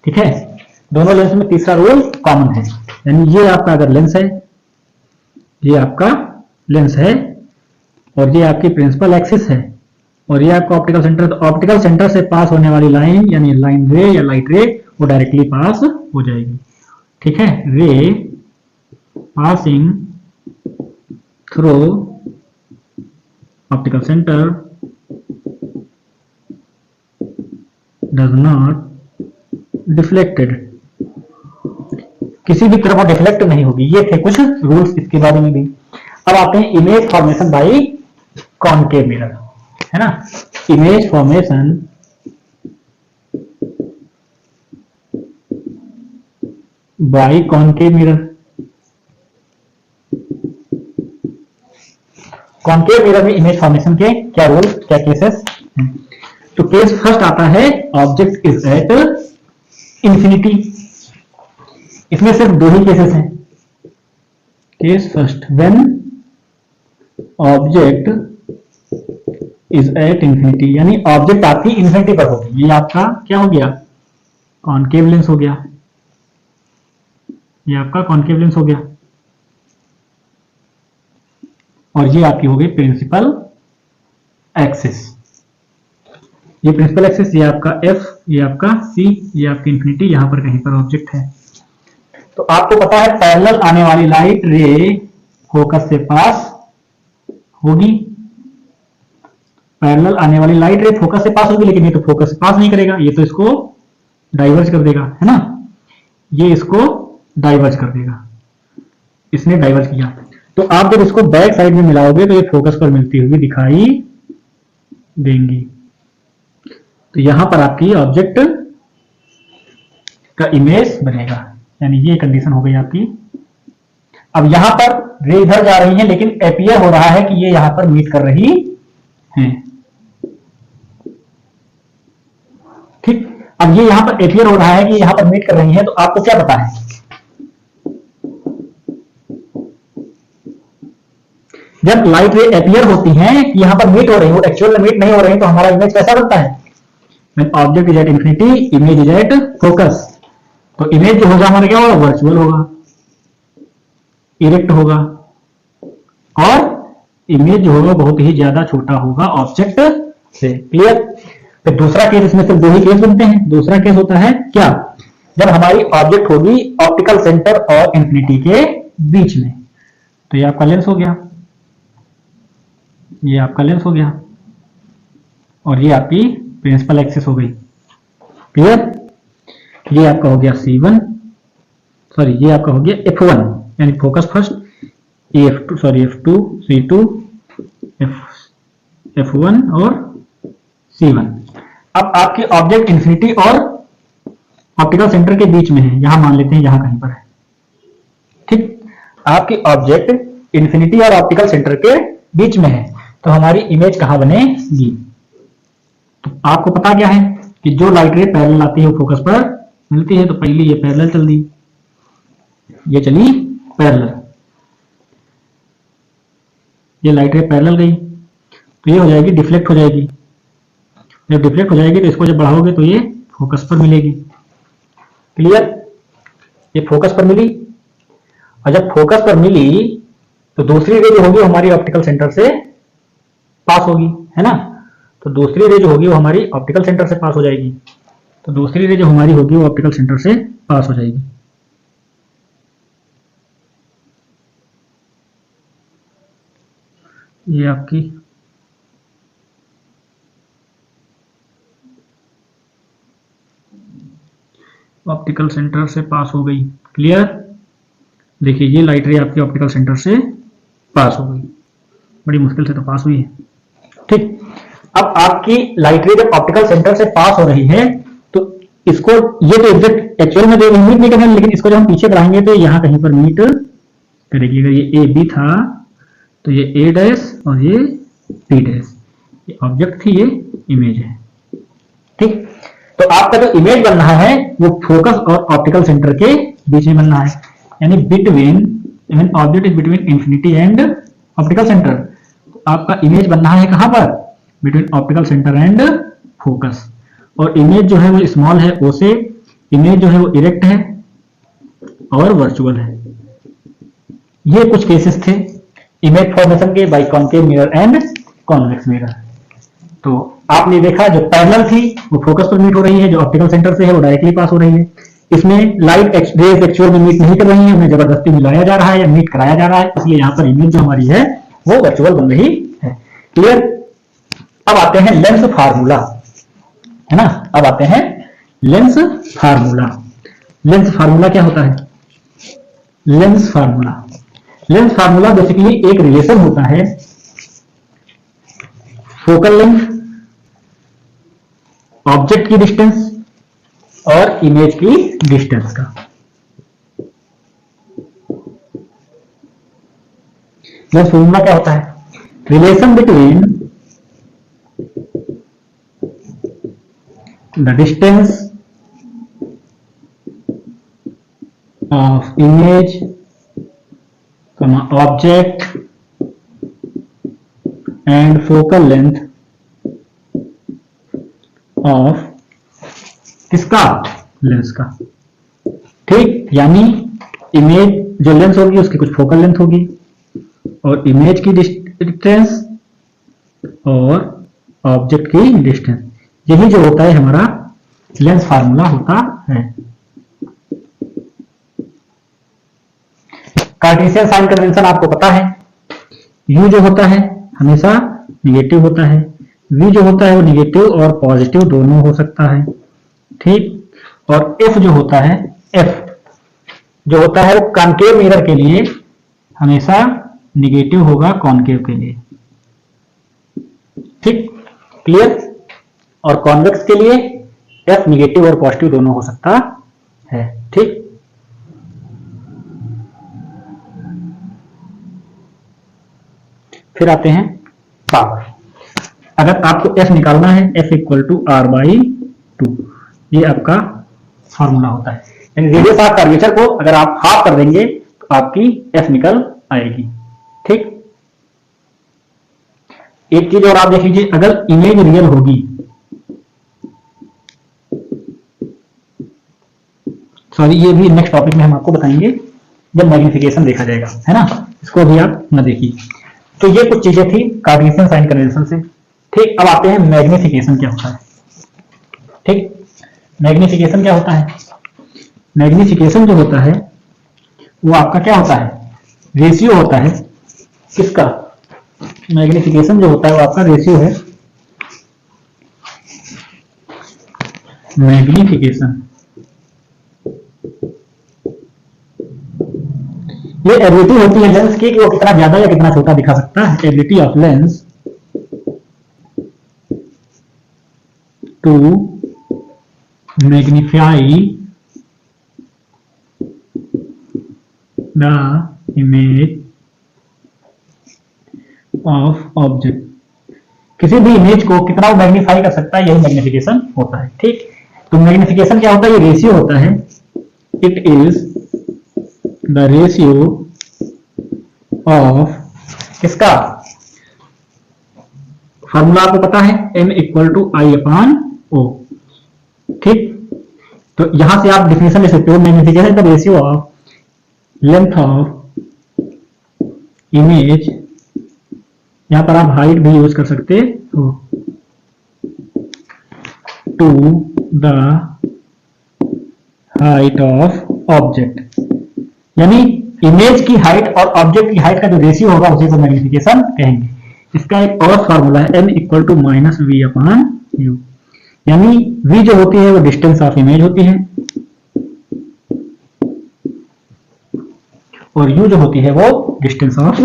ठीक है, दोनों लेंस में तीसरा रूल कॉमन है, यानी ये आपका अगर लेंस है, ये आपका लेंस है और ये आपकी प्रिंसिपल एक्सिस है और ये आपका ऑप्टिकल सेंटर, तो ऑप्टिकल सेंटर से पास होने वाली लाइन यानी लाइन रे या लाइट रे वो डायरेक्टली पास हो जाएगी। ठीक है, रे passing through optical centre does not deflected, किसी भी तरफ वो डिफ्लेक्ट नहीं होगी। ये थे कुछ रूल्स इसके बारे में भी। अब आते हैं image formation by concave mirror, है ना, image formation by concave mirror. Concave mirror में इमेज फॉर्मेशन के क्या रूल्स, क्या केसेस हैं। तो केस फर्स्ट आता है ऑब्जेक्ट इज एट इंफिनिटी। इसमें सिर्फ दो ही केसेस हैं। Case first, when object is at infinity, यानी ऑब्जेक्ट आपकी इंफिनिटी पर होगी। ये आपका क्या हो गया, कॉनकेव लेंस हो गया, ये आपका कॉनकेव लेंस हो गया और ये आपकी हो गई प्रिंसिपल एक्सिस। ये प्रिंसिपल एक्सिस, ये आपका F, ये आपका C, ये आपकी इंफिनिटी, यहां पर कहीं पर ऑब्जेक्ट है। तो आपको पता है पैरेलल आने वाली लाइट रे फोकस से पास होगी, पैरेलल आने वाली लाइट रे फोकस से पास होगी, लेकिन ये तो फोकस से पास नहीं करेगा, ये तो इसको डाइवर्ज कर देगा, है ना, ये इसको डाइवर्ज कर देगा, इसने डाइवर्ज किया। तो आप जब इसको बैक साइड में मिलाओगे तो ये फोकस पर मिलती हुई दिखाई देंगी। तो यहां पर आपकी ऑब्जेक्ट का इमेज बनेगा, यानी ये कंडीशन हो गई आपकी। अब यहां पर रे इधर जा रही है लेकिन अपीयर हो रहा है कि ये यहां पर मीट कर रही है। ठीक, अब ये यहां पर अपीयर हो रहा है कि यहां पर मीट कर रही है, तो आपको क्या पता है, जब लाइट रे अपीयर होती हैं कि यहां पर मीट हो रही है, एक्चुअल में मीट नहीं हो रही है, तो हमारा इमेज कैसा बनता है, when object is at infinity, image is at focus। तो इमेज जो होगा हमारा क्या होगा, वर्चुअल होगा, इरेक्ट होगा और इमेज जो होगा बहुत ही ज्यादा छोटा होगा ऑब्जेक्ट से। क्लियर। फिर दूसरा केस, इसमें सिर्फ दो ही केस बनते हैं। दूसरा केस होता है क्या, जब हमारी ऑब्जेक्ट होगी ऑप्टिकल सेंटर और इंफिनिटी के बीच में। तो ये आपका लेंस हो गया, ये आपका लेंस हो गया और ये आपकी प्रिंसिपल एक्सिस हो गई। क्लियर। ये आपका हो गया C1, सॉरी ये आपका हो गया F1 यानी focus first, F2 sorry F2, C2, F1 और C1। अब आपकी ऑब्जेक्ट इंफिनिटी और ऑप्टिकल सेंटर के बीच में है, यहां मान लेते हैं यहां कहीं पर है। ठीक, आपकी ऑब्जेक्ट इंफिनिटी और ऑप्टिकल सेंटर के बीच में है, तो हमारी इमेज कहां बनेगी। तो आपको पता क्या है कि जो लाइट रे पैरेलल आती है वो फोकस पर मिलती है। तो पहली ये पैरेलल चल दी, ये चली पैरेलल, ये लाइट रे पैरेलल गई तो ये हो जाएगी डिफ्लेक्ट हो जाएगी। जब डिफ्लेक्ट हो जाएगी तो इसको जब बढ़ाओगे तो ये फोकस पर मिलेगी। क्लियर? ये फोकस पर मिली, और जब फोकस पर मिली तो दूसरी रे जो होगी हमारी ऑप्टिकल सेंटर से पास होगी, है ना। तो दूसरी रे जो होगी वो हमारी ऑप्टिकल सेंटर से पास हो जाएगी। तो दूसरी रे जो हमारी होगी वो ऑप्टिकल सेंटर से पास हो जाएगी। ये आपकी ऑप्टिकल सेंटर से पास हो गई। क्लियर? देखिए ये लाइट रे आपकी ऑप्टिकल सेंटर से पास हो गई, बड़ी मुश्किल से तो पास हुई है। ठीक, अब आपकी लाइट रे जब ऑप्टिकल सेंटर से पास हो रही है तो इसको, ये तो एग्जैक्ट एक्चुअल में तो मीट नहीं करना, लेकिन इसको जब हम पीछे बढ़ाएंगे तो यहाँ कहीं पर मीट करेगी। अगर ये ए बी था तो ये ए डैश और ये बी डैश, ये ऑब्जेक्ट थी, ये इमेज है। ठीक, तो आपका जो इमेज बन रहा है वो फोकस और ऑप्टिकल सेंटर के बीच में बन रहा है, यानी between object is between infinity and optical centre. तो आपका इमेज बन रहा है कहां पर? Between optical centre and focus. और इमेज जो है वो स्मॉल है ओ से, इमेज जो है वो इरेक्ट है और वर्चुअल है। ये कुछ केसेस थे इमेज फॉर्मेशन के by concave mirror and convex mirror. तो आपने देखा जो पैरेलल थी वो फोकस पर मीट हो रही है, जो ऑप्टिकल सेंटर से है वो डायरेक्टली पास हो रही है। इसमें लाइट रेज एक्चुअल में मीट नहीं कर रही है, उन्हें जबरदस्ती मिलाया जा रहा है या मीट कराया जा रहा है, इसलिए यहाँ पर इमेज जो हमारी है वो वर्चुअल बन रही है। क्लियर? अब आते हैं लेंस फार्मूला, है ना। अब आते हैं लेंस फार्मूला। लेंस फार्मूला क्या होता है? लेंस फार्मूला बेसिकली एक रिलेशन होता है फोकल लेंथ, ऑब्जेक्ट की डिस्टेंस और इमेज की डिस्टेंस का। लेंस फार्मूला क्या होता है? Relation between the distance of image object and focal length of किसका? लेंस का। ठीक, यानी इमेज जो लेंस होगी उसकी कुछ फोकल लेंथ होगी और इमेज की डिस्टेंस और ऑब्जेक्ट की डिस्टेंस, यही जो होता है हमारा लेंस फार्मूला होता है। कार्टेशियन साइन कन्वेंशन आपको पता है, यू जो होता है हमेशा निगेटिव होता है, वी जो होता है वो निगेटिव और पॉजिटिव दोनों हो सकता है। ठीक, और एफ जो होता है, एफ जो होता है वो कॉन्केव मिरर के लिए हमेशा निगेटिव होगा कॉन्केव के लिए। ठीक, क्लियर? और कॉन्वेक्स के लिए एफ निगेटिव और पॉजिटिव दोनों हो सकता है। ठीक, फिर आते हैं पावर। अगर आपको एफ निकालना है, F equal to R by 2, ये आपका फॉर्मूला होता है। यानी रेडियस ऑफ कर्वेचर को अगर आप हाफ कर देंगे तो आपकी एफ निकल आएगी। ठीक, एक चीज और आप देख लीजिए, अगर इमेज रियल होगी, सॉरी ये भी नेक्स्ट टॉपिक में हम आपको बताएंगे जब मैग्निफिकेशन देखा जाएगा, है ना, इसको भी आप न देखिए। तो ये कुछ चीजें थी कार्टेशियन साइन कन्वेंशन से। ठीक, अब आते हैं मैग्निफिकेशन क्या होता है। ठीक, मैग्निफिकेशन क्या होता है? मैग्निफिकेशन जो होता है वो आपका क्या होता है? रेशियो होता है किसका? मैग्निफिकेशन जो होता है वो आपका रेशियो है। मैग्निफिकेशन ये एबिलिटी होती है लेंस की कि वो कितना ज्यादा या कितना छोटा दिखा सकता है। Ability of lens to magnify the image of object, किसी भी इमेज को कितना वो मैग्नीफाई कर सकता है, यही मैग्निफिकेशन होता है। ठीक, तो मैग्निफिकेशन क्या होता है? ये रेशियो होता है। It is the ratio of किसका? फॉर्मूला आपको पता है, m equal to I upon O. ठीक, तो यहां से आप डिफिनेशन ले सकते हो, magnification the ratio of length of image, यहां पर आप हाइट भी यूज कर सकते हो, to the height of object, यानी इमेज की हाइट और ऑब्जेक्ट की हाइट का जो रेशियो होगा उसी को मैग्निफिकेशन कहेंगे। इसका एक और फॉर्मूला है, m equal to minus V upon U, यानी v जो होती है वो डिस्टेंस ऑफ इमेज होती है और u जो होती है वो डिस्टेंस ऑफ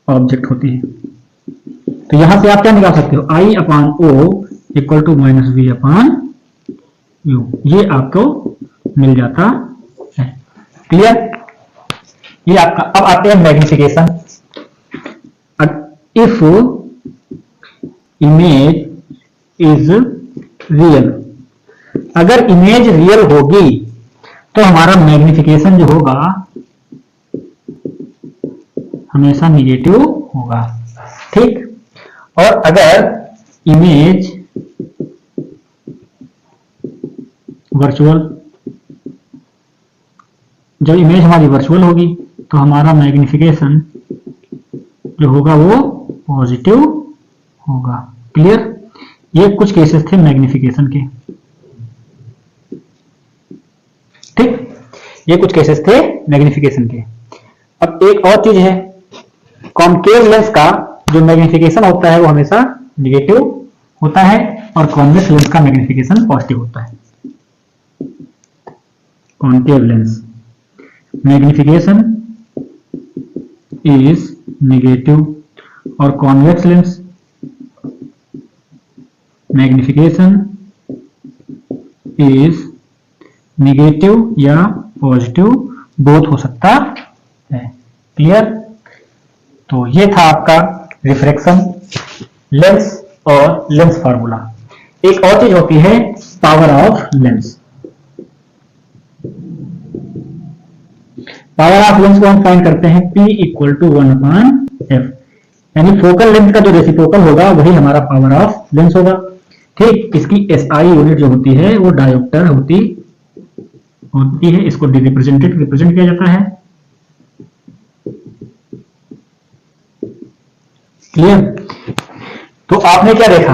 ऑब्जेक्ट होती है। तो यहां से आप क्या निकाल सकते हो, i upon o equal to minus V upon U, ये आपको मिल जाता है। क्लियर, ये आपका। अब आते हैं magnification. If image is real, अगर इमेज रियल होगी तो हमारा मैग्निफिकेशन जो होगा हमेशा निगेटिव होगा। ठीक, और अगर इमेज वर्चुअल, जब इमेज हमारी वर्चुअल होगी तो हमारा मैग्निफिकेशन जो होगा वो पॉजिटिव होगा। क्लियर, ये कुछ केसेस थे मैग्निफिकेशन के। ठीक, ये कुछ केसेस थे मैग्निफिकेशन के। अब एक और चीज है, कॉनकेव लेंस का जो मैग्निफिकेशन होता है वो हमेशा निगेटिव होता है और कॉन्वेक्स लेंस का मैग्निफिकेशन पॉजिटिव होता है। Concave lens magnification is negative और convex lens magnification is negative या पॉजिटिव, बोथ हो सकता है। क्लियर, तो ये था आपका रिफ्रैक्शन, लेंस और लेंस फार्मूला। एक और चीज होती है power of lens. Power of lens को हम फाइंड करते हैं P equal to 1 upon F, यानी फोकल लेंथ का जो रेसिप्रोकल होगा वही हमारा पावर ऑफ लेंस होगा। ठीक, इसकी SI यूनिट जो होती है वो डायोप्टर होती है, इसको रिप्रेजेंट किया जाता है। क्लियर, तो आपने क्या देखा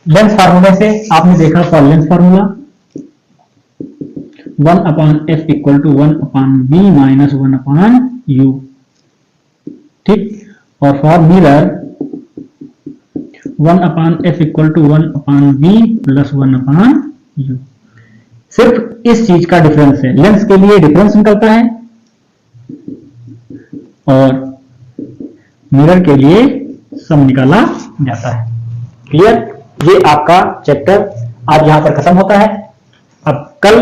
लेंस फार्मूले से, आपने देखा for lens formula 1 upon F equal to 1 upon B minus 1 upon U. ठीक, और for mirror 1 upon F equal to 1 upon B plus 1 upon U. सिर्फ इस चीज का डिफरेंस है, लेंस के लिए डिफरेंस निकलता है और मिरर के लिए सम निकाला जाता है। क्लियर, ये आपका चैप्टर आज यहां पर खत्म होता है। अब कल